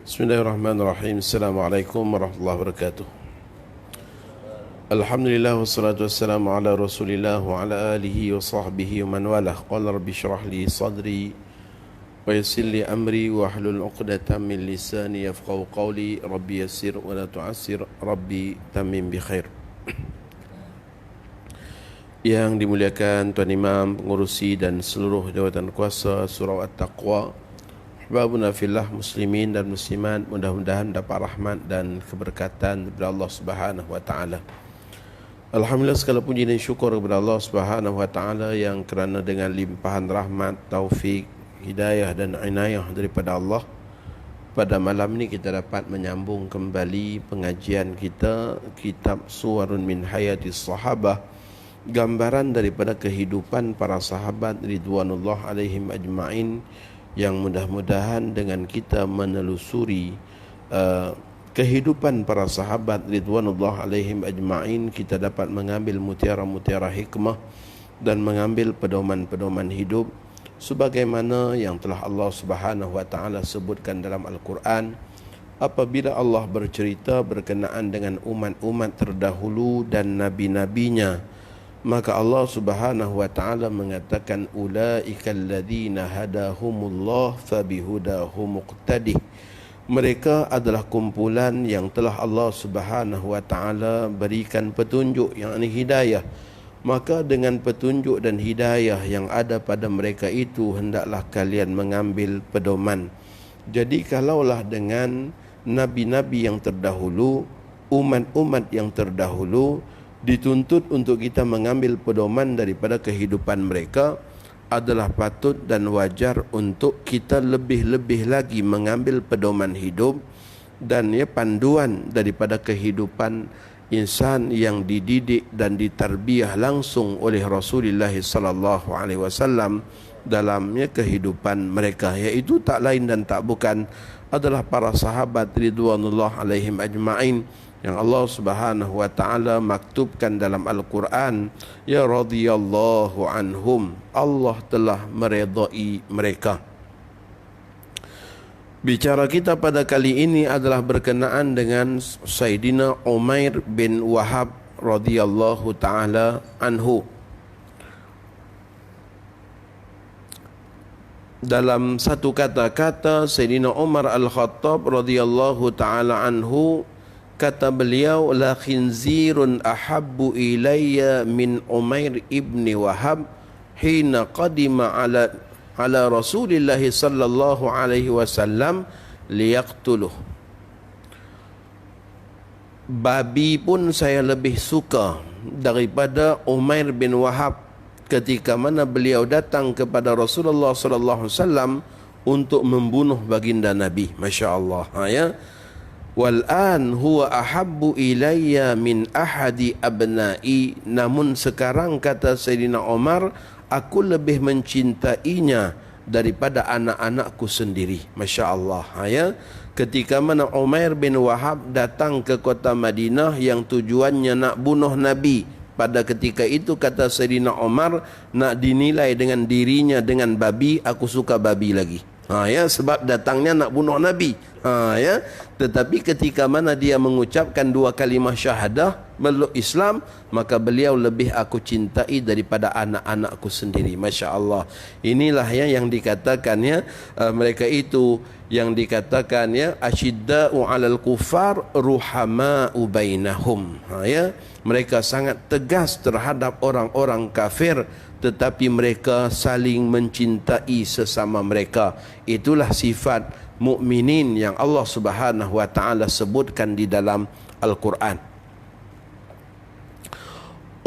Bismillahirrahmanirrahim. Assalamualaikum warahmatullahi wabarakatuh. Alhamdulillah wassalatu wassalamu ala Rasulillah wa ala alihi wa sahbihi wa man walah. Qala rabbi shrah li sadri wa yassir li amri wa hlul 'uqdatam min lisani yafqahu qawli. Rabbi yassir wa la tu'assir, rabbi tammim bi khair. Yang dimuliakan Tuan Imam, pengurusi dan seluruh jawatan kuasa Surau At-Taqwa, Ahbabuna fillah, muslimin dan muslimat, mudah-mudahan dapat rahmat dan keberkatan daripada Allah Subhanahu wa taala. Alhamdulillah, segala puji dan syukur kepada Allah Subhanahu wa taala yang kerana dengan limpahan rahmat, taufik, hidayah dan inayah daripada Allah, pada malam ini kita dapat menyambung kembali pengajian kita kitab Suwarun min Hayatis Sahabah, gambaran daripada kehidupan para sahabat ridwanullah alaihim ajma'in, yang mudah-mudahan dengan kita menelusuri kehidupan para sahabat ridwanullah alaihim ajma'in, kita dapat mengambil mutiara-mutiara hikmah dan mengambil pedoman-pedoman hidup sebagaimana yang telah Allah Subhanahu wa taala sebutkan dalam Al-Quran. Apabila Allah bercerita berkenaan dengan umat-umat terdahulu dan nabi-nabinya, maka Allah Subhanahu wa taala mengatakan ulaikal ladzina hadahumullah fabihudahum muqtadih. Mereka adalah kumpulan yang telah Allah Subhanahu wa taala berikan petunjuk, yang ini hidayah. Maka dengan petunjuk dan hidayah yang ada pada mereka itu hendaklah kalian mengambil pedoman. Jadi kalaulah dengan nabi-nabi yang terdahulu, umat-umat yang terdahulu dituntut untuk kita mengambil pedoman daripada kehidupan mereka, adalah patut dan wajar untuk kita lebih-lebih lagi mengambil pedoman hidup dan panduan daripada kehidupan insan yang dididik dan ditarbiyah langsung oleh Rasulullah sallallahu alaihi wasallam dalamnya kehidupan mereka, iaitu tak lain dan tak bukan adalah para sahabat ridwanullah alaihim ajma'in yang Allah Subhanahu wa taala maktubkan dalam Al-Quran, ya radhiyallahu anhum, Allah telah meredai mereka. Bicara kita pada kali ini adalah berkenaan dengan Sayyidina Umair bin Wahab radhiyallahu taala anhu. Dalam satu kata-kata Sayyidina Umar Al-Khattab radhiyallahu taala anhu, kata beliau, la khinzirun ahabbu ilayya min Umair ibni Wahab hina qadima ala Rasulillah sallallahu alaihi wasallam liyaqtuluh. Babi pun saya lebih suka daripada Umair bin Wahab ketika mana beliau datang kepada Rasulullah sallallahu alaihi wasallam untuk membunuh baginda Nabi. Masya-Allah, Wal'an huwa ahabbu ilayya min ahadi abna'i. Namun sekarang, kata Sayyidina Umar, aku lebih mencintainya daripada anak-anakku sendiri. Masya Allah. Ketika mana Umair bin Wahab datang ke kota Madinah yang tujuannya nak bunuh Nabi, pada ketika itu kata Sayyidina Umar, nak dinilai dengan dirinya dengan babi, aku suka babi lagi. Sebab datangnya nak bunuh Nabi. Tetapi ketika mana dia mengucapkan dua kalimah syahadah, meluk Islam, maka beliau lebih aku cintai daripada anak-anakku sendiri. Masya Allah. Inilah yang dikatakan mereka itu yang dikatakan asyidda'u 'alal kufar ruhama'u bainahum. Mereka sangat tegas terhadap orang-orang kafir, tetapi mereka saling mencintai sesama mereka. Itulah sifat mukminin yang Allah Subhanahu wa taala sebutkan di dalam Al-Quran.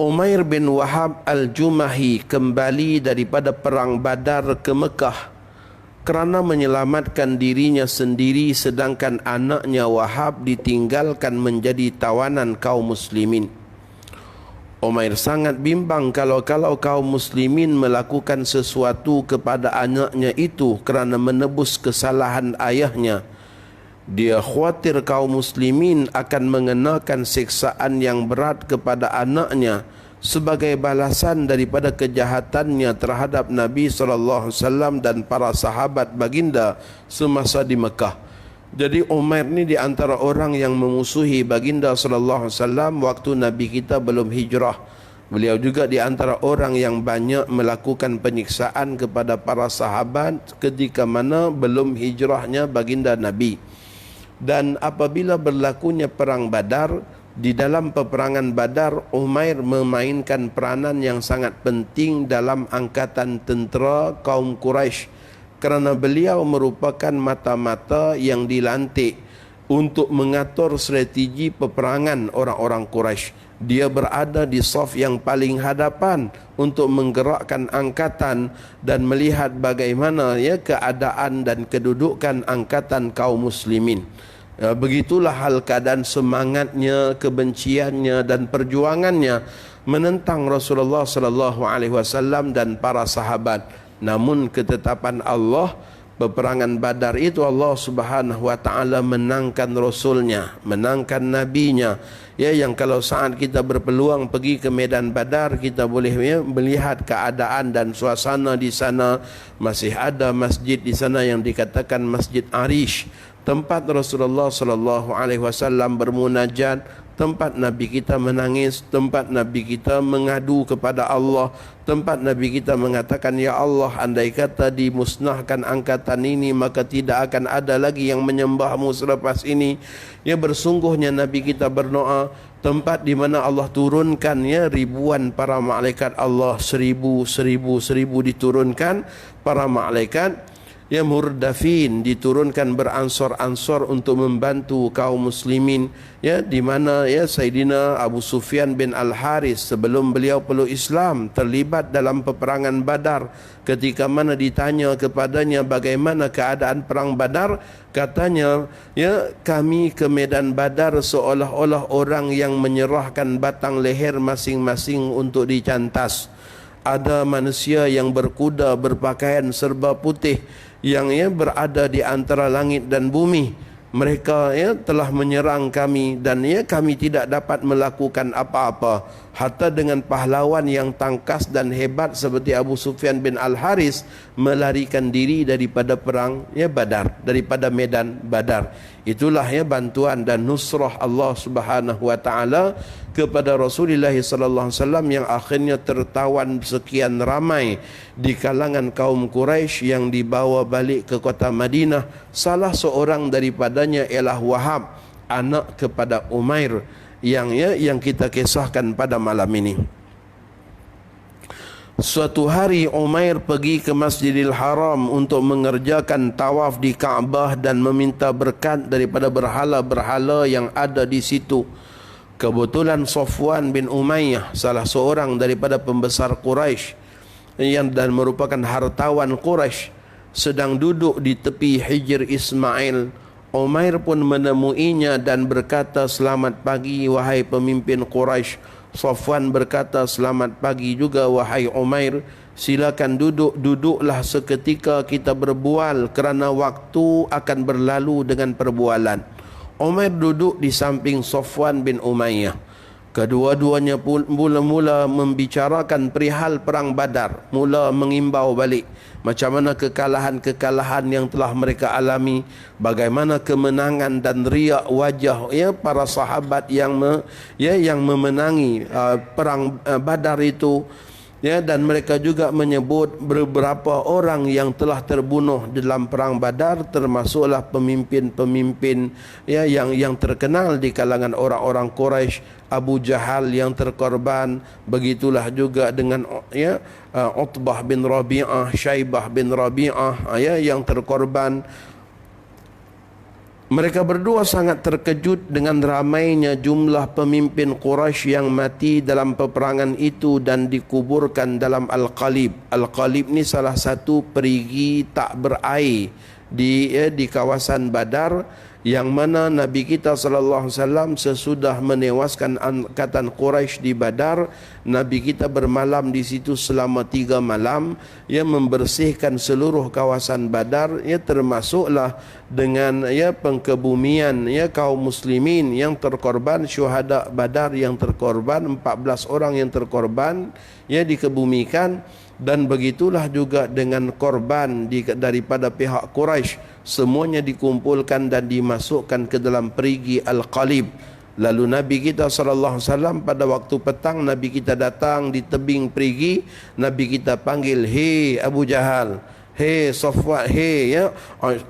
Umair bin Wahab Al-Jumahi kembali daripada perang Badar ke Mekah kerana menyelamatkan dirinya sendiri, sedangkan anaknya Wahab ditinggalkan menjadi tawanan kaum muslimin. Umair sangat bimbang kalau kaum muslimin melakukan sesuatu kepada anaknya itu kerana menebus kesalahan ayahnya. Dia khawatir kaum muslimin akan mengenakan siksaan yang berat kepada anaknya sebagai balasan daripada kejahatannya terhadap Nabi SAW dan para sahabat baginda semasa di Mekah. Jadi Umair ni di antara orang yang memusuhi baginda sallallahu alaihi wasallam waktu Nabi kita belum hijrah. Beliau juga di antara orang yang banyak melakukan penyiksaan kepada para sahabat ketika mana belum hijrahnya baginda Nabi. Dan apabila berlakunya perang Badar, di dalam peperangan Badar, Umair memainkan peranan yang sangat penting dalam angkatan tentera kaum Quraisy, kerana beliau merupakan mata-mata yang dilantik untuk mengatur strategi peperangan orang-orang Quraisy. Dia berada di saf yang paling hadapan untuk menggerakkan angkatan dan melihat bagaimana keadaan dan kedudukan angkatan kaum muslimin. Begitulah hal keadaan semangatnya, kebenciannya dan perjuangannya menentang Rasulullah sallallahu alaihi wasallam dan para sahabat. Namun ketetapan Allah, peperangan Badar itu Allah Subhanahu wa taala menangkan rasulnya, menangkan nabinya. Yang kalau saat kita berpeluang pergi ke medan Badar, kita boleh melihat keadaan dan suasana di sana. Masih ada masjid di sana yang dikatakan Masjid Arish, tempat Rasulullah sallallahu alaihi wasallam bermunajat, tempat Nabi kita menangis, tempat Nabi kita mengadu kepada Allah, tempat Nabi kita mengatakan, ya Allah, andai kata dimusnahkan angkatan ini, maka tidak akan ada lagi yang menyembahmu selepas ini. Bersungguhnya Nabi kita berdoa, tempat di mana Allah turunkan ribuan para malaikat Allah, seribu diturunkan para malaikat. Murdafin diturunkan beransor-ansor untuk membantu kaum muslimin, di mana Sayyidina Abu Sufyan bin Al-Haris sebelum beliau peluk Islam terlibat dalam peperangan Badar. Ketika mana ditanya kepadanya bagaimana keadaan perang Badar, katanya, kami ke medan Badar seolah-olah orang yang menyerahkan batang leher masing-masing untuk dicantas. Ada manusia yang berkuda berpakaian serba putih yang berada di antara langit dan bumi. Mereka telah menyerang kami dan kami tidak dapat melakukan apa-apa. Hatta dengan pahlawan yang tangkas dan hebat seperti Abu Sufyan bin Al-Haris melarikan diri daripada perang Badar, daripada medan Badar. Itulah bantuan dan nusrah Allah Subhanahu wa taala kepada Rasulullah sallallahu alaihi wasallam yang akhirnya tertawan sekian ramai di kalangan kaum Quraisy yang dibawa balik ke kota Madinah. Salah seorang daripadanya ialah Wahab, anak kepada Umair yang kita kisahkan pada malam ini. Suatu hari Umair pergi ke Masjidil Haram untuk mengerjakan tawaf di Kaabah dan meminta berkat daripada berhala-berhala yang ada di situ. Kebetulan Safwan bin Umayyah, salah seorang daripada pembesar Quraisy dan merupakan hartawan Quraisy, sedang duduk di tepi Hijr Ismail. Umair pun menemuinya dan berkata, "Selamat pagi wahai pemimpin Quraisy." Safwan berkata, "Selamat pagi juga wahai Umair. Silakan duduk. Duduklah seketika kita berbual kerana waktu akan berlalu dengan perbualan." Umair duduk di samping Safwan bin Umayyah. Kedua-duanya pun mula-mula membicarakan perihal perang Badar, mula mengimbau balik macam mana kekalahan-kekalahan yang telah mereka alami, bagaimana kemenangan dan riak wajah para sahabat yang memenangi perang Badar itu. Dan mereka juga menyebut beberapa orang yang telah terbunuh dalam perang Badar, termasuklah pemimpin-pemimpin yang terkenal di kalangan orang-orang Quraisy. Abu Jahal yang terkorban, begitulah juga dengan Utbah bin Rabi'ah, Syaibah bin Rabi'ah yang terkorban. Mereka berdua sangat terkejut dengan ramainya jumlah pemimpin Quraisy yang mati dalam peperangan itu dan dikuburkan dalam Al-Qalib. Al-Qalib ni salah satu perigi tak berair di kawasan Badar, yang mana Nabi kita sallallahu alaihi wasallam sesudah menewaskan angkatan Quraisy di Badar, Nabi kita bermalam di situ selama 3 malam, membersihkan seluruh kawasan Badar, termasuklah dengan pengkebumian kaum muslimin yang terkorban, syuhada Badar yang terkorban, 14 orang yang terkorban dikebumikan. Dan begitulah juga dengan korban daripada pihak Quraisy semuanya dikumpulkan dan dimasukkan ke dalam perigi Al-Qalib. Lalu Nabi kita SAW pada waktu petang, Nabi kita datang di tebing perigi, Nabi kita panggil, "Hei Abu Jahal, hei Safwan, hei ya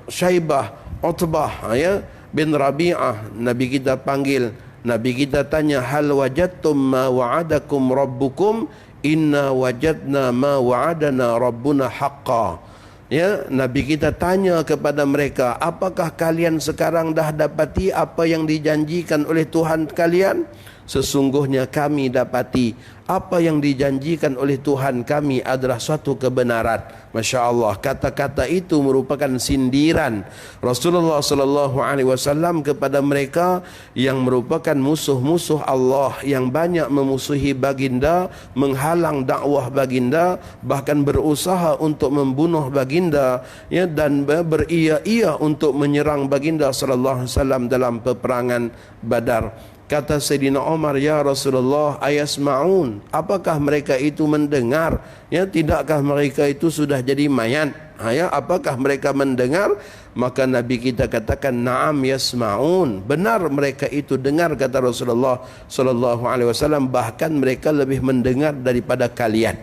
Syaibah, Utbah ya bin Rabi'ah." Nabi kita panggil, Nabi kita tanya, "Hal wajadtum ma wa'adakum rabbukum? Inna wajadna ma wa'adana rabbuna haqqan." Ya, Nabi kita tanya kepada mereka, apakah kalian sekarang dah dapati apa yang dijanjikan oleh Tuhan kalian? Sesungguhnya kami dapati apa yang dijanjikan oleh Tuhan kami adalah suatu kebenaran. Masya Allah, kata-kata itu merupakan sindiran Rasulullah SAW kepada mereka yang merupakan musuh-musuh Allah, yang banyak memusuhi baginda, menghalang dakwah baginda, bahkan berusaha untuk membunuh baginda, ya, dan beria-ia untuk menyerang baginda SAW dalam peperangan Badar. Kata Sayyidina Umar, "Ya Rasulullah, ayasma'un, apakah mereka itu mendengar? Ya, tidakkah mereka itu sudah jadi mayat? Ya, apakah mereka mendengar?" Maka Nabi kita katakan, "Na'am yasma'un." Benar mereka itu dengar, kata Rasulullah SAW, bahkan mereka lebih mendengar daripada kalian.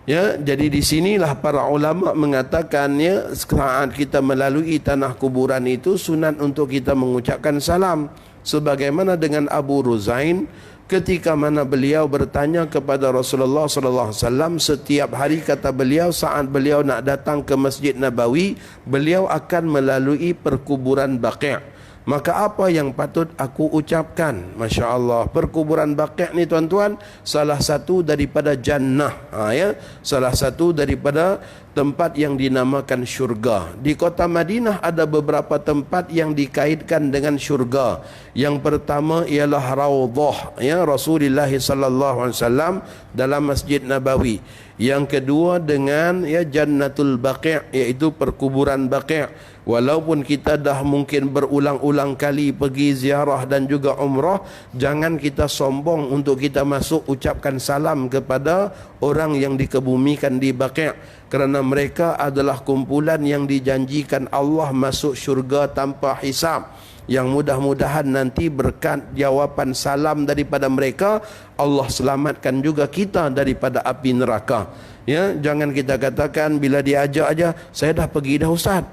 Ya, jadi di sinilah para ulama mengatakan, ya, saat kita melalui tanah kuburan itu sunat untuk kita mengucapkan salam. Sebagaimana dengan Abu Ruzain, ketika mana beliau bertanya kepada Rasulullah SAW, setiap hari kata beliau saat beliau nak datang ke Masjid Nabawi, beliau akan melalui perkuburan Baqi'. Maka apa yang patut aku ucapkan? Masya Allah, perkuburan Baqi' ni tuan-tuan, salah satu daripada jannah, ya, salah satu daripada tempat yang dinamakan syurga. Di kota Madinah ada beberapa tempat yang dikaitkan dengan syurga. Yang pertama ialah Raudhah, ya, Rasulullah SAW dalam Masjid Nabawi. Yang kedua dengan, ya, Jannatul Baqi', iaitu perkuburan Baqi'. Walaupun kita dah mungkin berulang-ulang kali pergi ziarah dan juga umrah, jangan kita sombong untuk kita masuk ucapkan salam kepada orang yang dikebumikan di Baqi', kerana mereka adalah kumpulan yang dijanjikan Allah masuk syurga tanpa hisab. Yang mudah-mudahan nanti berkat jawapan salam daripada mereka, Allah selamatkan juga kita daripada api neraka. Ya, jangan kita katakan bila diajak aja, "Saya dah pergi dah Ustaz."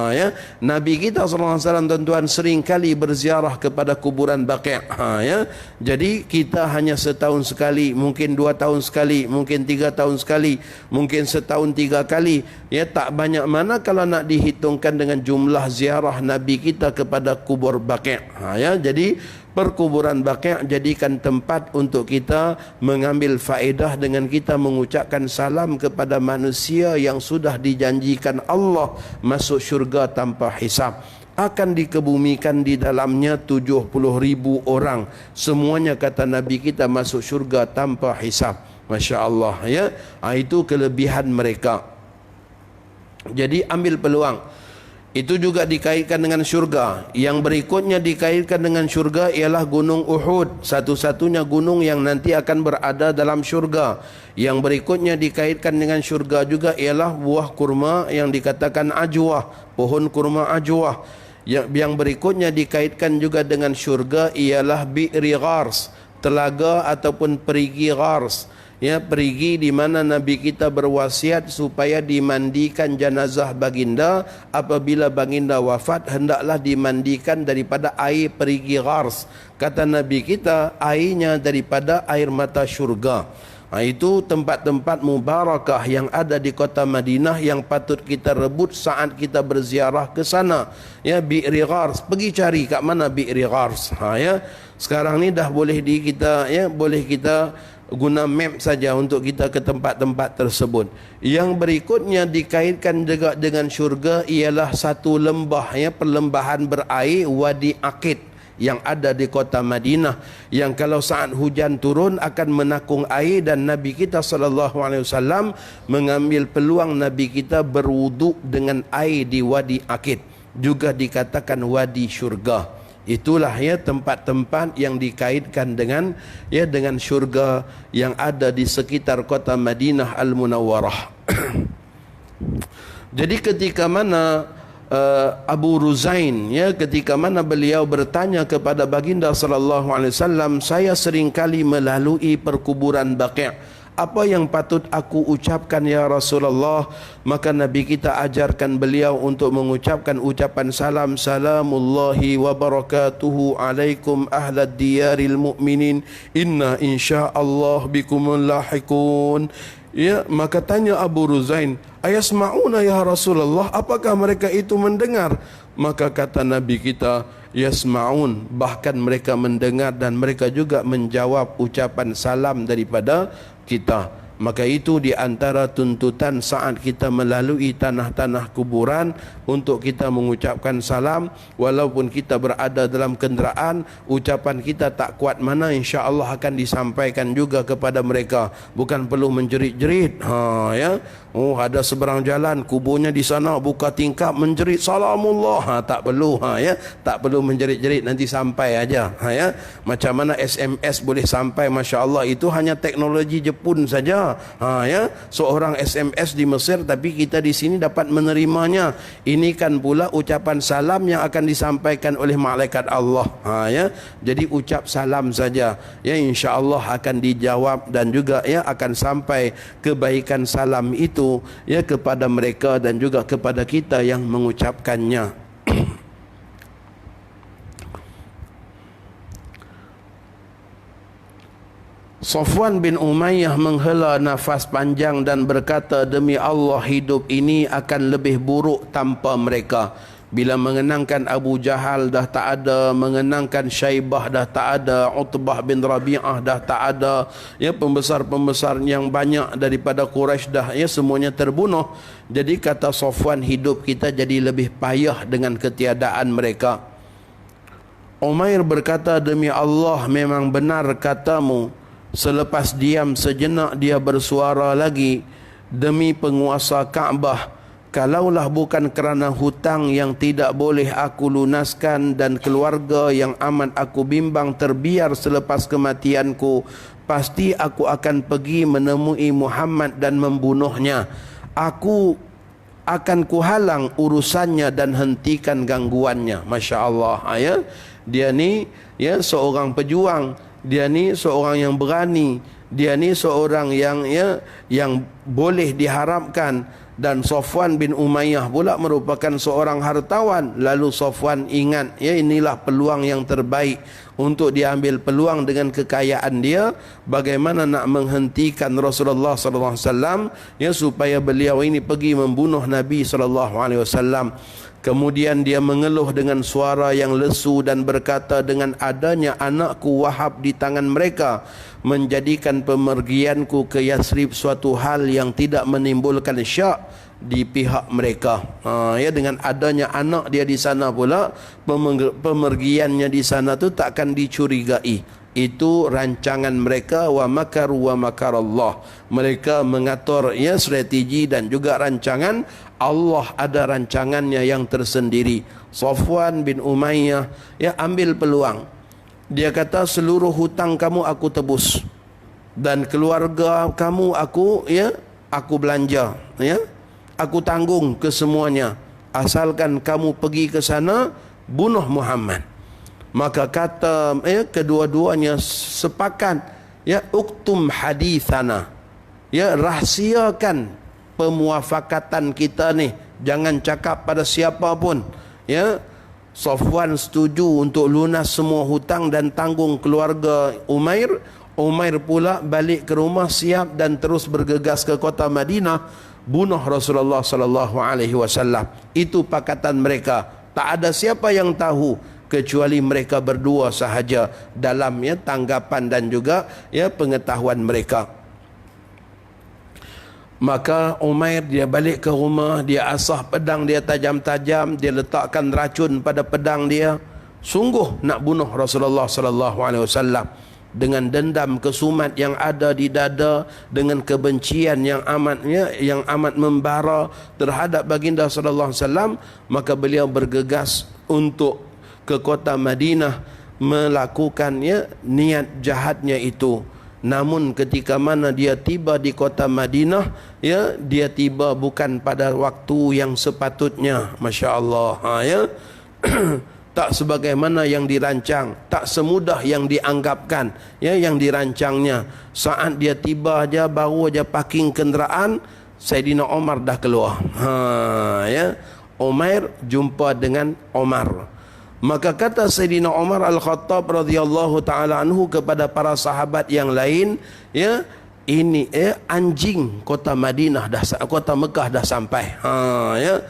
Ya, Nabi kita SAW tuan-tuan sering kali berziarah kepada kuburan Baqi'. Ya, jadi kita hanya setahun sekali, mungkin 2 tahun sekali, mungkin 3 tahun sekali, mungkin setahun 3 kali. Ya, tak banyak mana kalau nak dihitungkan dengan jumlah ziarah Nabi kita kepada kubur Baqi'. Ya, jadi perkuburan Baqi' jadikan tempat untuk kita mengambil faedah dengan kita mengucapkan salam kepada manusia yang sudah dijanjikan Allah masuk syurga tanpa hisab. Akan dikebumikan di dalamnya 70,000 orang. Semuanya kata Nabi kita masuk syurga tanpa hisab. Masya Allah, ya. Itu kelebihan mereka. Jadi ambil peluang. Itu juga dikaitkan dengan syurga. Yang berikutnya dikaitkan dengan syurga ialah Gunung Uhud, satu-satunya gunung yang nanti akan berada dalam syurga. Yang berikutnya dikaitkan dengan syurga juga ialah buah kurma yang dikatakan ajwah, pohon kurma ajwah. Yang berikutnya dikaitkan juga dengan syurga ialah Bi'ri Ghars, telaga ataupun perigi Ghars. Ya, perigi di mana Nabi kita berwasiat supaya dimandikan jenazah baginda. Apabila baginda wafat, hendaklah dimandikan daripada air perigi Ghars. Kata Nabi kita, airnya daripada air mata syurga. Itu tempat-tempat mubarakah yang ada di kota Madinah yang patut kita rebut saat kita berziarah ke sana. Ya, Bi'ri Ghars, pergi cari kat mana Bi'ri Ghars. Ya, sekarang ni dah boleh boleh kita guna map saja untuk kita ke tempat-tempat tersebut. Yang berikutnya dikaitkan juga dengan syurga ialah satu lembah, ya, perlembahan berair Wadi Aqid yang ada di kota Madinah, yang kalau saat hujan turun akan menakung air, dan Nabi kita SAW mengambil peluang Nabi kita berwuduk dengan air di Wadi Aqid, juga dikatakan Wadi Syurga. Itulah, ya, tempat-tempat yang dikaitkan dengan, ya, dengan syurga yang ada di sekitar kota Madinah Al-Munawwarah. Jadi ketika mana Abu Ruzain, ya, ketika mana beliau bertanya kepada baginda sallallahu alaihi wasallam, saya seringkali melalui perkuburan Baqi', apa yang patut aku ucapkan ya Rasulullah? Maka Nabi kita ajarkan beliau untuk mengucapkan ucapan salam, salamullahi wa barakatuhu alaikum ahlad diyaril mu'minin inna insyaallah bikumul lahiqun. Ya, maka tanya Abu Ruzain, ayasma'una ya Rasulullah, apakah mereka itu mendengar? Maka kata Nabi kita, yasma'un, bahkan mereka mendengar dan mereka juga menjawab ucapan salam daripada kita. Maka itu di antara tuntutan saat kita melalui tanah-tanah kuburan untuk kita mengucapkan salam. Walaupun kita berada dalam kenderaan, ucapan kita tak kuat mana, insya-Allah akan disampaikan juga kepada mereka. Bukan perlu menjerit-jerit. Ya. Oh, ada seberang jalan kuburnya di sana, buka tingkap menjerit salamullah. Tak perlu, ya. Tak perlu menjerit-jerit, nanti sampai aja. Ya. Macam mana SMS boleh sampai, masya-Allah, itu hanya teknologi Jepun saja. Ya, seorang SMS di Mesir, tapi kita di sini dapat menerimanya. Ini kan pula ucapan salam yang akan disampaikan oleh malaikat Allah. Ya, jadi ucap salam saja, ya, insya-Allah akan dijawab dan juga, ya, akan sampai kebaikan salam itu, ya, kepada mereka dan juga kepada kita yang mengucapkannya. Safwan bin Umayyah menghela nafas panjang dan berkata, demi Allah hidup ini akan lebih buruk tanpa mereka. Bila mengenangkan Abu Jahal dah tak ada, mengenangkan Syaibah dah tak ada, Utbah bin Rabi'ah dah tak ada, ya, pembesar-pembesar yang banyak daripada Quraisy dah, ya, semuanya terbunuh. Jadi kata Safwan, hidup kita jadi lebih payah dengan ketiadaan mereka. Umair berkata, demi Allah memang benar katamu. Selepas diam sejenak dia bersuara lagi, demi penguasa Kaabah, kalaulah bukan kerana hutang yang tidak boleh aku lunaskan dan keluarga yang amat aku bimbang terbiar selepas kematianku, pasti aku akan pergi menemui Muhammad dan membunuhnya. Aku akan kuhalang urusannya dan hentikan gangguannya. Masya Allah, ya. Dia ni, ya, seorang pejuang. Dia ni seorang yang berani, dia ni seorang yang, ya, yang boleh diharapkan. Dan Safwan bin Umayyah pula merupakan seorang hartawan. Lalu Safwan ingat, ya, inilah peluang yang terbaik untuk diambil peluang dengan kekayaan dia, bagaimana nak menghentikan Rasulullah sallallahu alaihi wasallam, ya, supaya beliau ini pergi membunuh Nabi sallallahu alaihi wasallam. Kemudian dia mengeluh dengan suara yang lesu dan berkata, dengan adanya anakku Wahab di tangan mereka, menjadikan pemergianku ke Yasrib suatu hal yang tidak menimbulkan syak di pihak mereka. Ya, dengan adanya anak dia di sana pula, pemergiannya di sana tu takkan dicurigai. Itu rancangan mereka, wa makaru wa makarallah. Mereka mengatur, ya, strategi dan juga rancangan. Allah ada rancangannya yang tersendiri. Safwan bin Umayyah, ya, ambil peluang. Dia kata, seluruh hutang kamu aku tebus dan keluarga kamu aku, ya, aku belanja, ya, aku tanggung kesemuanya, asalkan kamu pergi ke sana bunuh Muhammad. Maka kata, ya, kedua-duanya sepakat, ya, uktum hadithana, ya, rahsiakan pemuafakatan kita ni, jangan cakap pada siapa pun, ya. Safwan setuju untuk lunas semua hutang dan tanggung keluarga Umair. Umair pula balik ke rumah siap dan terus bergegas ke kota Madinah bunuh Rasulullah sallallahu alaihi wasallam. Itu pakatan mereka. Tak ada siapa yang tahu kecuali mereka berdua sahaja dalam, ya, tanggapan dan juga, ya, pengetahuan mereka. Maka Umair dia balik ke rumah, dia asah pedang dia tajam-tajam, dia letakkan racun pada pedang dia, sungguh nak bunuh Rasulullah sallallahu alaihi wasallam. Dengan dendam kesumat yang ada di dada, dengan kebencian yang amat membara terhadap baginda sallallahu alaihi wasallam, maka beliau bergegas untuk ke kota Madinah melakukan, ya, niat jahatnya itu. Namun ketika mana dia tiba di kota Madinah, ya, dia tiba bukan pada waktu yang sepatutnya. Masya Allah, ya. Tak sebagaimana yang dirancang, tak semudah yang dianggapkan, ya, yang dirancangnya. Saat dia tiba aja, baru aja parking kenderaan, Saidina Omar dah keluar. Ya, Umair jumpa dengan Omar. Maka kata Saidina Umar Al-Khattab radhiyallahu taala anhu kepada para sahabat yang lain, ya, ini anjing kota Madinah dah, kota Mekah dah sampai. Ya,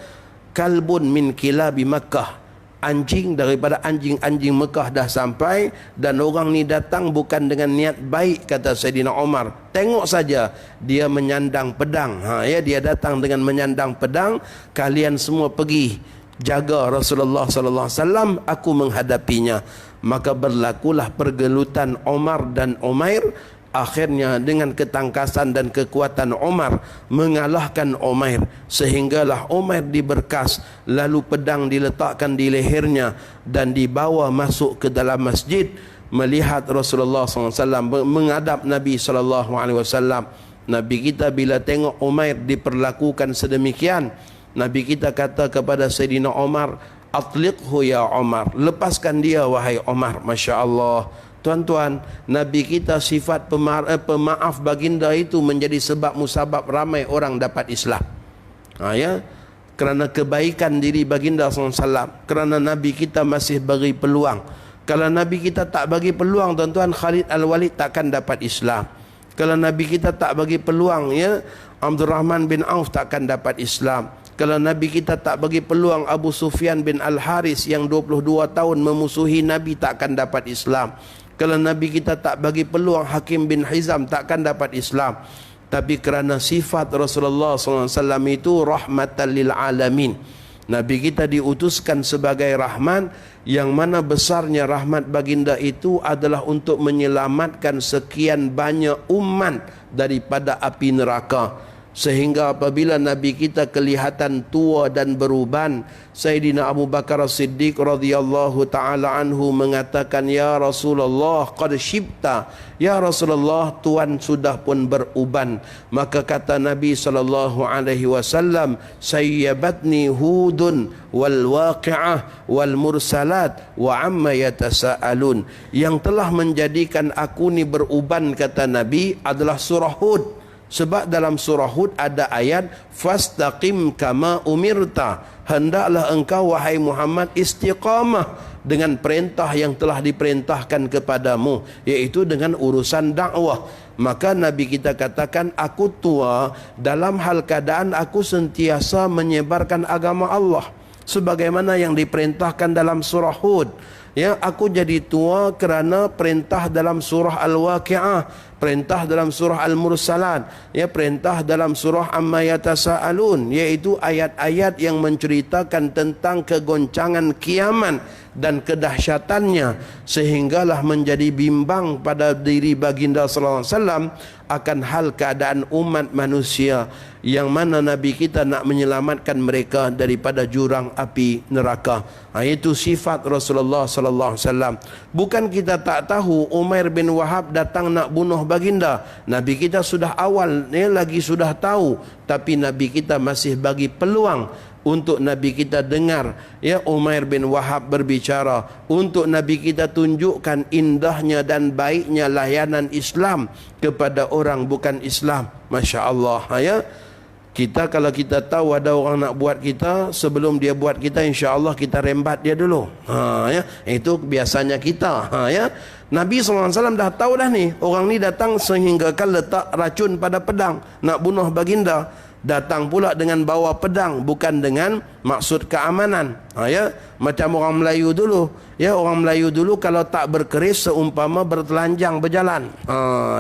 kalbun min kilabi Makkah, anjing daripada anjing-anjing Mekah dah sampai, dan orang ni datang bukan dengan niat baik, kata Saidina Umar. Tengok saja dia menyandang pedang. Ya, dia datang dengan menyandang pedang. Kalian semua pergi jaga Rasulullah sallallahu alaihi wasallam, aku menghadapinya. Maka berlakulah pergelutan Omar dan Umair. Akhirnya dengan ketangkasan dan kekuatan Umar mengalahkan Umair, sehinggalah Umair diberkas, lalu pedang diletakkan di lehernya dan dibawa masuk ke dalam masjid. Melihat Rasulullah SAW menghadap Nabi SAW, Nabi kita bila tengok Umair diperlakukan sedemikian, Nabi kita kata kepada Sayyidina Umar, atliqhu ya Umar, lepaskan dia wahai Umar. Masya Allah. Tuan-tuan, Nabi kita sifat pemaaf baginda itu menjadi sebab musabab ramai orang dapat Islam. Ya, kerana kebaikan diri baginda SAW, kerana Nabi kita masih bagi peluang. Kalau Nabi kita tak bagi peluang, tuan-tuan, Khalid Al-Walid takkan dapat Islam. Kalau Nabi kita tak bagi peluang, ya, Abdul Rahman bin Auf takkan dapat Islam. Kalau Nabi kita tak bagi peluang, Abu Sufyan bin Al-Haris yang 22 tahun memusuhi Nabi takkan dapat Islam. Kalau Nabi kita tak bagi peluang, Hakim bin Hizam takkan dapat Islam. Tapi kerana sifat Rasulullah SAW itu rahmatan lil alamin, Nabi kita diutuskan sebagai rahman, yang mana besarnya rahmat baginda itu adalah untuk menyelamatkan sekian banyak umat daripada api neraka. Sehingga apabila Nabi kita kelihatan tua dan beruban, Sayyidina Abu Bakar As-Siddiq radhiyallahu ta'ala anhu mengatakan, ya Rasulullah, qad syibta. Ya Rasulullah, Tuan sudah pun beruban. Maka kata Nabi SAW, sayyabatni hudun wal waqi'ah wal mursalat wa amma yatasa'alun. Yang telah menjadikan aku ni beruban, kata Nabi, adalah surah Hud. Sebab dalam surah Hud ada ayat, fastaqim kama umirta, hendaklah engkau wahai Muhammad istiqamah dengan perintah yang telah diperintahkan kepadamu, iaitu dengan urusan dakwah. Maka Nabi kita katakan, aku tua dalam hal keadaan aku sentiasa menyebarkan agama Allah, sebagaimana yang diperintahkan dalam surah Hud. Ya, aku jadi tua kerana perintah dalam surah Al-Waqi'ah, perintah dalam surah Al-Mursalat, ya, perintah dalam surah Amma Yatasa'alun, iaitu ayat-ayat yang menceritakan tentang kegoncangan kiamat dan kedahsyatannya, sehinggalah menjadi bimbang pada diri baginda sallallahu alaihi wasallam akan hal keadaan umat manusia, yang mana Nabi kita nak menyelamatkan mereka daripada jurang api neraka. Itu sifat Rasulullah sallallahu alaihi wasallam. Bukan kita tak tahu Umair bin Wahab datang nak bunuh baginda. Nabi kita sudah awal lagi sudah tahu, tapi Nabi kita masih bagi peluang untuk Nabi kita dengar, ya, Umair bin Wahab berbicara, untuk Nabi kita tunjukkan indahnya dan baiknya layanan Islam kepada orang bukan Islam. Masya Allah, ya. Kita kalau kita tahu ada orang nak buat kita, sebelum dia buat kita, insya Allah kita rembat dia dulu. Ya, itu biasanya kita. Ya, Nabi SAW dah tahu dah ni, orang ni datang sehingga kan letak racun pada pedang nak bunuh baginda. Datang pula dengan bawa pedang, bukan dengan maksud keamanan. Ya, macam orang Melayu dulu. Ya, orang Melayu dulu kalau tak berkeris seumpama bertelanjang berjalan.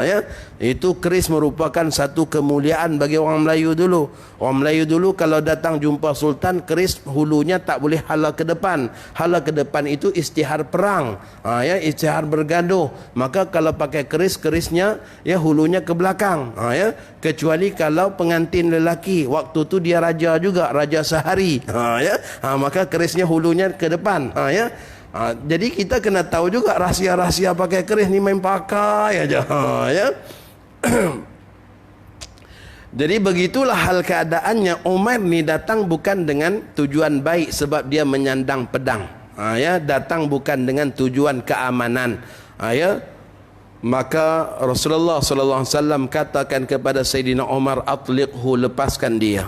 Ya, itu keris merupakan satu kemuliaan bagi orang Melayu dulu. Orang Melayu dulu kalau datang jumpa sultan, keris hulunya tak boleh hala ke depan. Hala ke depan itu istihar perang. Ya, istihar bergaduh. Maka kalau pakai keris, kerisnya ya hulunya ke belakang. Ya, kecuali kalau pengantin lelaki, waktu tu dia raja juga, raja sehari. Ya, maka kerisnya hulunya ke depan. Ya. Jadi kita kena tahu juga rahsia-rahsia pakai keris ni main pakai aja. Ya. Jadi begitulah hal keadaannya. Umair ni datang bukan dengan tujuan baik sebab dia menyandang pedang. Ya, datang bukan dengan tujuan keamanan. Ya. Maka Rasulullah sallallahu alaihi wasallam katakan kepada Sayyidina Umar, atliqhu, lepaskan dia.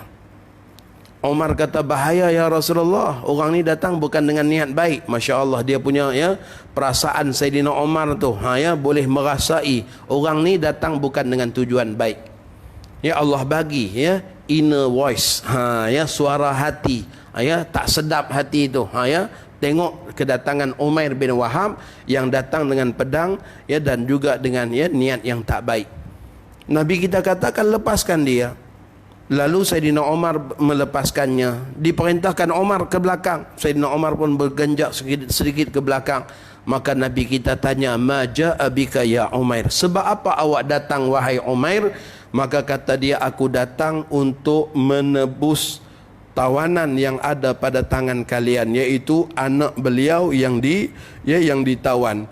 Umar kata, bahaya ya Rasulullah, orang ni datang bukan dengan niat baik. Masya Allah, dia punya ya perasaan Sayyidina Umar tu, ya, boleh merasai orang ni datang bukan dengan tujuan baik. Ya, Allah bagi ya inner voice, ya, suara hati, ya, tak sedap hati itu, ya. Tengok kedatangan Umair bin Wahab yang datang dengan pedang, ya, dan juga dengan ya niat yang tak baik. Nabi kita katakan lepaskan dia. Lalu Sayyidina Umar melepaskannya. Diperintahkan Umar ke belakang. Sayyidina Umar pun bergenjak sedikit ke belakang. Maka Nabi kita tanya, ma ja'a bika ya Umair, sebab apa awak datang wahai Umair? Maka kata dia, aku datang untuk menebus tawanan yang ada pada tangan kalian, yaitu anak beliau yang ditawan.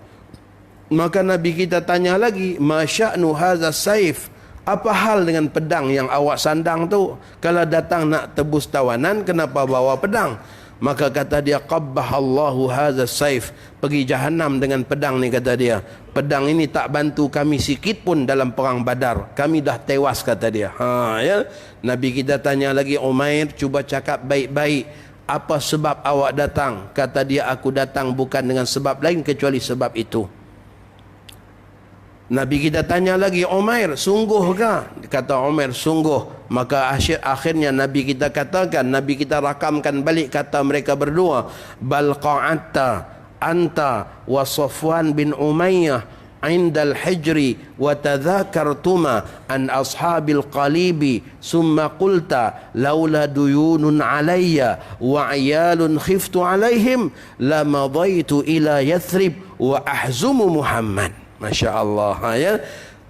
Maka Nabi kita tanya lagi, ma sya'nu hadza saif, apa hal dengan pedang yang awak sandang tu? Kalau datang nak tebus tawanan, kenapa bawa pedang? Maka kata dia, qabbahallahu hadza saif, pergi jahanam dengan pedang ni, kata dia. Pedang ini tak bantu kami sikit pun dalam perang Badar, kami dah tewas, kata dia. Ya. Nabi kita tanya lagi, Umair, cuba cakap baik-baik, apa sebab awak datang? Kata dia, aku datang bukan dengan sebab lain kecuali sebab itu. Nabi kita tanya lagi, Umair, sungguhkah? Kata Umair, sungguh. Maka akhirnya Nabi kita katakan, Nabi kita rakamkan balik kata mereka berdua, bal qa'atta anta wa Safwan bin Umayyah indal hijri wa tadhakartuma an ashabil qalibi summa qulta laula duyunun alayya wa ayalun khiftu alaihim lamadaitu ila Yathrib wa ahzumu Muhammad. Masya Allah, ya.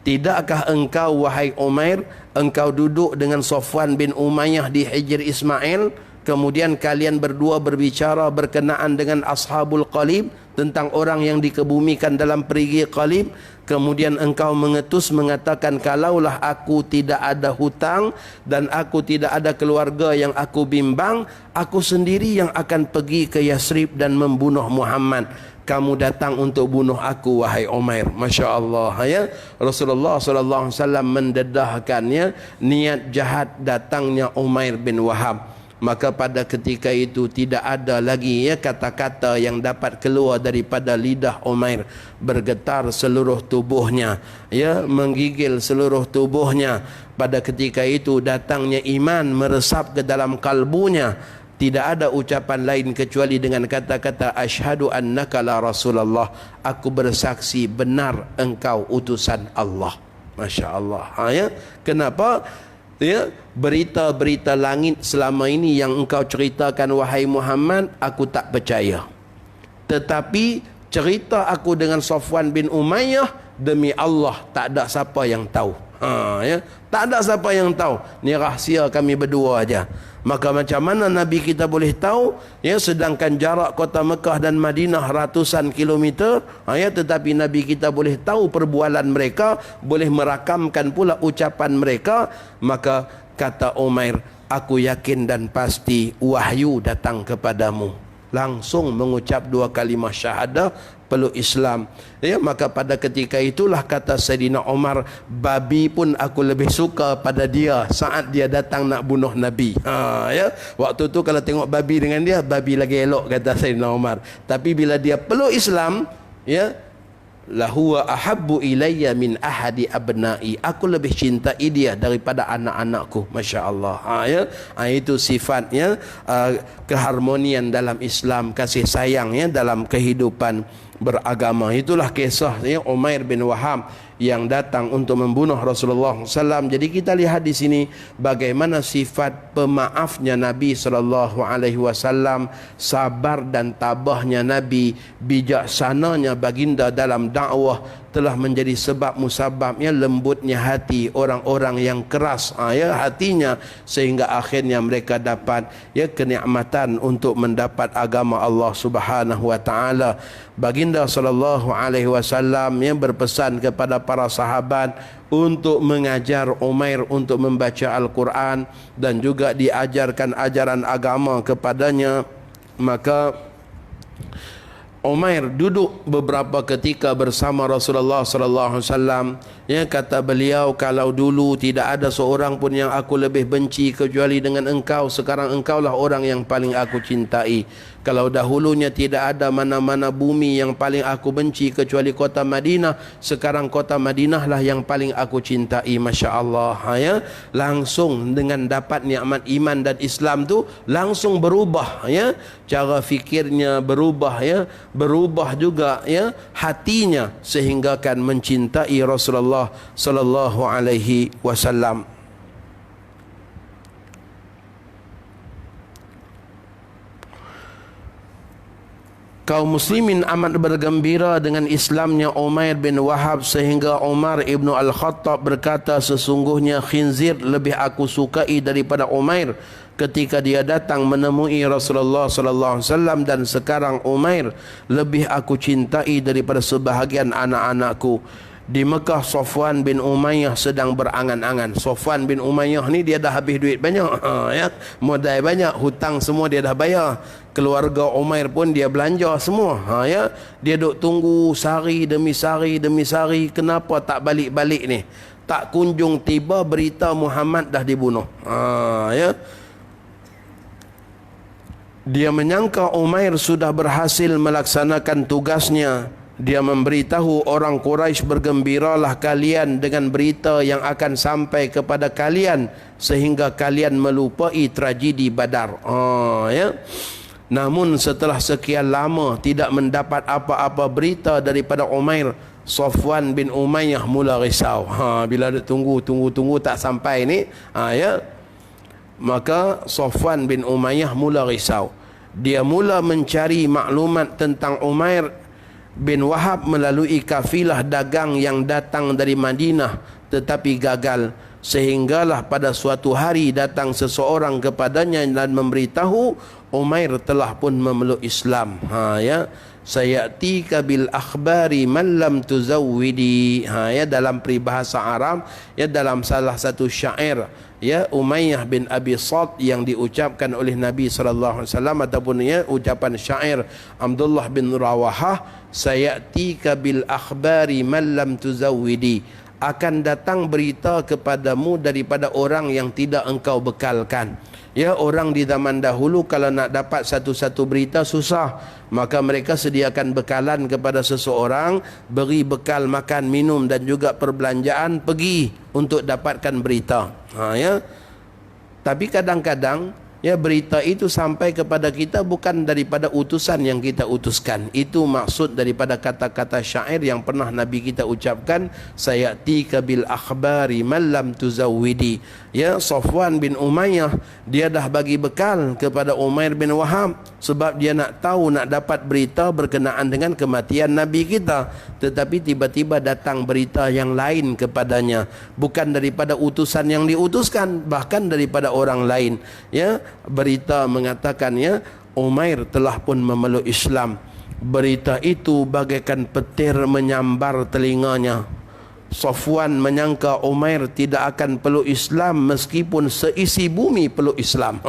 Tidakkah engkau wahai Umair, engkau duduk dengan Safwan bin Umayyah di Hijr Ismail, kemudian kalian berdua berbicara berkenaan dengan Ashabul Qalib, tentang orang yang dikebumikan dalam perigi Qalib, kemudian engkau mengetus mengatakan, kalaulah aku tidak ada hutang dan aku tidak ada keluarga yang aku bimbang, aku sendiri yang akan pergi ke Yathrib dan membunuh Muhammad. Kamu datang untuk bunuh aku wahai Umair. Masya Allah, ya. Rasulullah SAW mendedahkannya niat jahat datangnya Umair bin Wahab. Maka pada ketika itu tidak ada lagi ya kata-kata yang dapat keluar daripada lidah Umair. Bergetar seluruh tubuhnya, ya, menggigil seluruh tubuhnya. Pada ketika itu datangnya iman meresap ke dalam kalbunya. Tidak ada ucapan lain kecuali dengan kata-kata asyhadu annaka la Rasulullah, aku bersaksi benar engkau utusan Allah. Masya Allah, ya. Kenapa? Ya, berita-berita langit selama ini yang engkau ceritakan wahai Muhammad, aku tak percaya. Tetapi cerita aku dengan Safwan bin Umayyah, demi Allah tak ada siapa yang tahu. Ya, tak ada siapa yang tahu. Ni rahsia kami berdua aja. Maka macam mana Nabi kita boleh tahu, ya, sedangkan jarak kota Mekah dan Madinah ratusan kilometer, ya, tetapi Nabi kita boleh tahu perbualan mereka, boleh merakamkan pula ucapan mereka. Maka kata Umair, aku yakin dan pasti wahyu datang kepadamu. Langsung mengucap 2 kalimah syahadah, peluk Islam. Ya, maka pada ketika itulah kata Sayyidina Umar, babi pun aku lebih suka pada dia saat dia datang nak bunuh Nabi. Ya, waktu tu kalau tengok babi dengan dia, babi lagi elok, kata Sayyidina Umar. Tapi bila dia peluk Islam, ya, lahuwa ahabbu ilayya min ahadi abna'i, aku lebih cintai dia daripada anak-anakku. Masya Allah, ya. Itu sifatnya keharmonian dalam Islam, kasih sayangnya dalam kehidupan beragama. Itulah kisah, ya, Umair bin Wahab yang datang untuk membunuh Rasulullah SAW. Jadi kita lihat di sini bagaimana sifat pemaafnya Nabi SAW, sabar dan tabahnya Nabi, bijaksananya baginda dalam dakwah, telah menjadi sebab musababnya lembutnya hati orang-orang yang keras hatinya, sehingga akhirnya mereka dapat kenikmatan untuk mendapat agama Allah Subhanahu wa taala. Baginda sallallahu alaihi wasallam yang berpesan kepada para sahabat untuk mengajar Umair untuk membaca Al-Quran dan juga diajarkan ajaran agama kepadanya. Maka Umair duduk beberapa ketika bersama Rasulullah sallallahu alaihi wasallam. Kata beliau, kalau dulu tidak ada seorang pun yang aku lebih benci kecuali dengan engkau, sekarang engkaulah orang yang paling aku cintai. Kalau dahulunya tidak ada mana-mana bumi yang paling aku benci kecuali kota Madinah, sekarang kota Madinah lah yang paling aku cintai. Masya Allah, langsung dengan dapat nikmat iman dan Islam tu langsung berubah, cara fikirnya berubah, berubah juga hatinya, sehingga kan mencintai Rasulullah sallallahu alaihi wasallam. Kaum muslimin amat bergembira dengan Islamnya Umair bin Wahab, sehingga Umar ibn Al-Khattab berkata, sesungguhnya khinzir lebih aku sukai daripada Umair ketika dia datang menemui Rasulullah sallallahu alaihi wasallam, dan sekarang Umair lebih aku cintai daripada sebahagian anak-anakku. Di Mekah, Safwan bin Umayyah sedang berangan-angan. Safwan bin Umayyah ni dia dah habis duit banyak, modal banyak, hutang semua dia dah bayar. Keluarga Umair pun dia belanja semua, dia duk tunggu sehari demi sehari demi sehari. Kenapa tak balik-balik ni? Tak kunjung tiba berita Muhammad dah dibunuh. Dia menyangka Umair sudah berhasil melaksanakan tugasnya. Dia memberitahu orang Quraisy, bergembiralah kalian dengan berita yang akan sampai kepada kalian, sehingga kalian melupai tragedi Badar. Namun setelah sekian lama tidak mendapat apa-apa berita daripada Umair, Safwan bin Umayyah mula risau. Bila dia tunggu tak sampai ni, maka Safwan bin Umayyah mula risau. Dia mula mencari maklumat tentang Umair bin Wahab melalui kafilah dagang yang datang dari Madinah, tetapi gagal. Sehinggalah pada suatu hari datang seseorang kepadanya dan memberitahu Umair telah pun memeluk Islam. Sayatika bil akhbari man lam tuzawwidi. Dalam peribahasa Arab, dalam salah satu syair Umayyah bin Abi Salt yang diucapkan oleh Nabi sallallahu alaihi wasallam, ataupun ucapan syair Abdullah bin Rawahah, sayatika bil akhbari man lam tuzawwidi. Akan datang berita kepadamu daripada orang yang tidak engkau bekalkan. Orang di zaman dahulu kalau nak dapat satu-satu berita susah, maka mereka sediakan bekalan kepada seseorang, beri bekal makan, minum dan juga perbelanjaan, pergi untuk dapatkan berita. Tapi kadang-kadang berita itu sampai kepada kita bukan daripada utusan yang kita utuskan. Itu maksud daripada kata-kata syair yang pernah Nabi kita ucapkan, sayatika bil akhbari man lam tuzawwidi. Safwan bin Umayyah dia dah bagi bekal kepada Umair bin Wahab, sebab dia nak tahu, nak dapat berita berkenaan dengan kematian Nabi kita. Tetapi tiba-tiba datang berita yang lain kepadanya, bukan daripada utusan yang diutuskan, bahkan daripada orang lain. Berita mengatakan Umair telah pun memeluk Islam. Berita itu bagaikan petir menyambar telinganya. Safwan menyangka Umair tidak akan peluk Islam meskipun seisi bumi peluk Islam.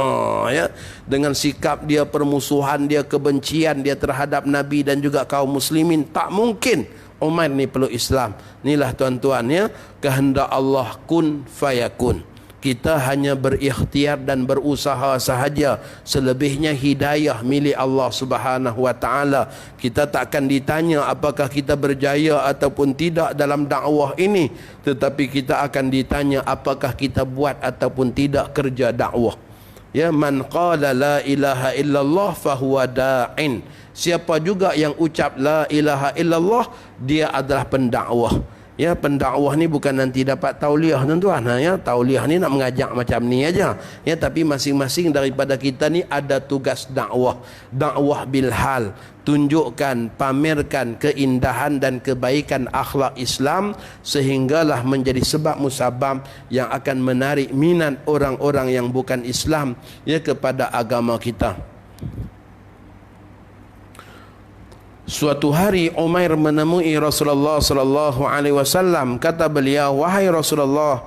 Dengan sikap dia, permusuhan dia, kebencian dia terhadap Nabi dan juga kaum muslimin, tak mungkin Umair ni peluk Islam. Inilah tuan-tuan, kehendak Allah, kun fayakun. Kita hanya berikhtiar dan berusaha sahaja. Selebihnya hidayah milik Allah Subhanahu wa taala. Kita tak akan ditanya apakah kita berjaya ataupun tidak dalam dakwah ini, tetapi kita akan ditanya apakah kita buat ataupun tidak kerja dakwah. Man qala la ilaha illallah fahuwa da'in. Siapa juga yang ucap la ilaha illallah, dia adalah pendakwah. Ya, pendakwah ni bukan nanti dapat tauliah tuan-tuan. Ya, tauliah ni nak mengajak macam ni aja. Ya, tapi masing-masing daripada kita ni ada tugas dakwah. Dakwah bil hal, tunjukkan, pamerkan keindahan dan kebaikan akhlak Islam sehinggalah menjadi sebab musabab yang akan menarik minat orang-orang yang bukan Islam ya kepada agama kita. Suatu hari Umair menemui Rasulullah sallallahu alaihi wasallam. Kata beliau, "Wahai Rasulullah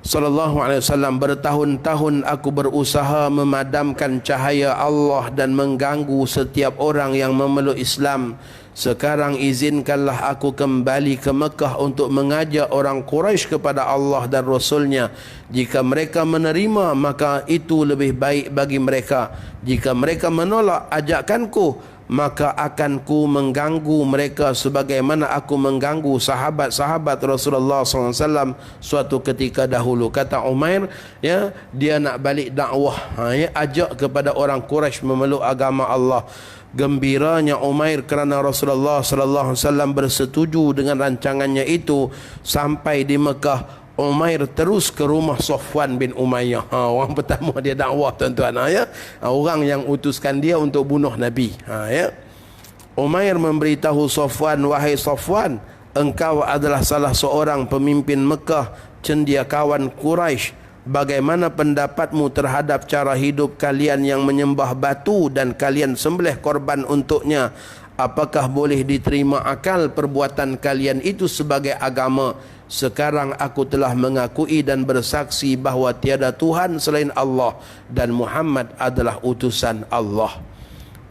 sallallahu alaihi wasallam, bertahun-tahun aku berusaha memadamkan cahaya Allah dan mengganggu setiap orang yang memeluk Islam. Sekarang izinkanlah aku kembali ke Mekah untuk mengajak orang Quraisy kepada Allah dan Rasulnya. Jika mereka menerima, maka itu lebih baik bagi mereka. Jika mereka menolak ajakanku, maka akan ku mengganggu mereka sebagaimana aku mengganggu sahabat-sahabat Rasulullah SAW suatu ketika dahulu." Kata Umair, ya, dia nak balik dakwah, ya, ajak kepada orang Quraisy memeluk agama Allah. Gembiranya Umair kerana Rasulullah SAW bersetuju dengan rancangannya itu. Sampai di Mekah, Umair terus ke rumah Safwan bin Umayyah. Orang pertama dia dakwah tuan-tuan, ya. Orang yang utuskan dia untuk bunuh Nabi. Ya. Umair memberitahu Safwan, "Wahai Safwan, engkau adalah salah seorang pemimpin Mekah, cendekiawan Quraisy. Bagaimana pendapatmu terhadap cara hidup kalian yang menyembah batu dan kalian sembelih korban untuknya? Apakah boleh diterima akal perbuatan kalian itu sebagai agama? Sekarang aku telah mengakui dan bersaksi bahawa tiada Tuhan selain Allah dan Muhammad adalah utusan Allah."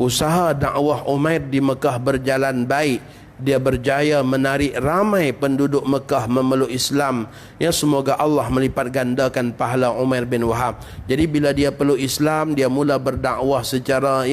Usaha dakwah Umair di Mekah berjalan baik. Dia berjaya menarik ramai penduduk Mekah memeluk Islam. Ya, semoga Allah melipat gandakan pahala Umair bin Wahab. Jadi bila dia peluk Islam, dia mula berdakwah secara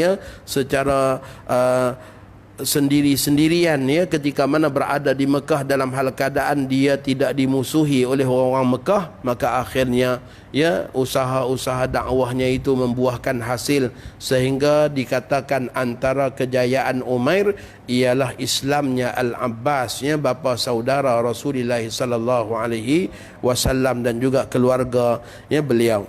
sendiri-sendirian, ya, ketika mana berada di Mekah dalam hal keadaan dia tidak dimusuhi oleh orang-orang Mekah. Maka akhirnya, ya, usaha-usaha dakwahnya itu membuahkan hasil sehingga dikatakan antara kejayaan Umair ialah Islamnya Al-Abbas, ya, bapa saudara Rasulullah sallallahu alaihi wasallam dan juga keluarga, ya, beliau.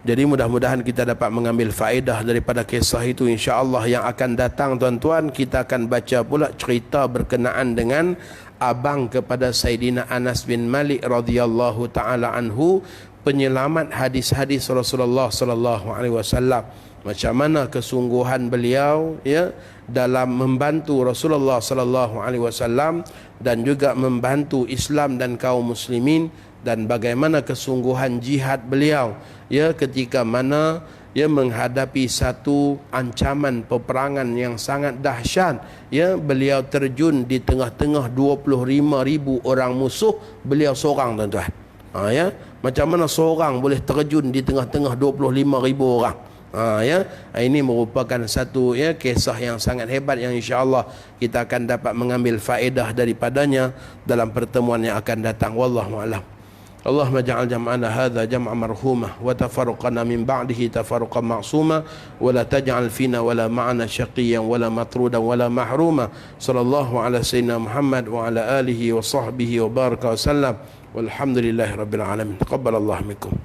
Jadi mudah-mudahan kita dapat mengambil faedah daripada kisah itu. InsyaAllah yang akan datang tuan-tuan, kita akan baca pula cerita berkenaan dengan abang kepada Sayyidina Anas bin Malik radhiyallahu taala anhu, penyelamat hadis-hadis Rasulullah sallallahu alaihi wasallam. Macam mana kesungguhan beliau, ya, dalam membantu Rasulullah sallallahu alaihi wasallam dan juga membantu Islam dan kaum muslimin, dan bagaimana kesungguhan jihad beliau, ya, ketika mana ia menghadapi satu ancaman peperangan yang sangat dahsyat. Ya, beliau terjun di tengah-tengah 25,000 orang musuh, beliau seorang tuan-tuan. Ya, macam mana seorang boleh terjun di tengah-tengah 25,000 orang? Ya, ini merupakan satu, ya, kisah yang sangat hebat yang insya-Allah kita akan dapat mengambil faedah daripadanya dalam pertemuan yang akan datang. Wallahu a'lam. Allahumma ja'al jam'ana hadha jam'an marhumah wa tafarruqana min ba'dihi tafarruqan ma'suma wa la taj'al fina wa la ma'ana syaqiyyan wa la matrudan wa la mahruma. Sallallahu ala sayyidina Muhammad wa ala alihi wa sahbihi wa baraka wa sallam. Walhamdulillahi rabbil alamin. Taqabbalallahu minkum.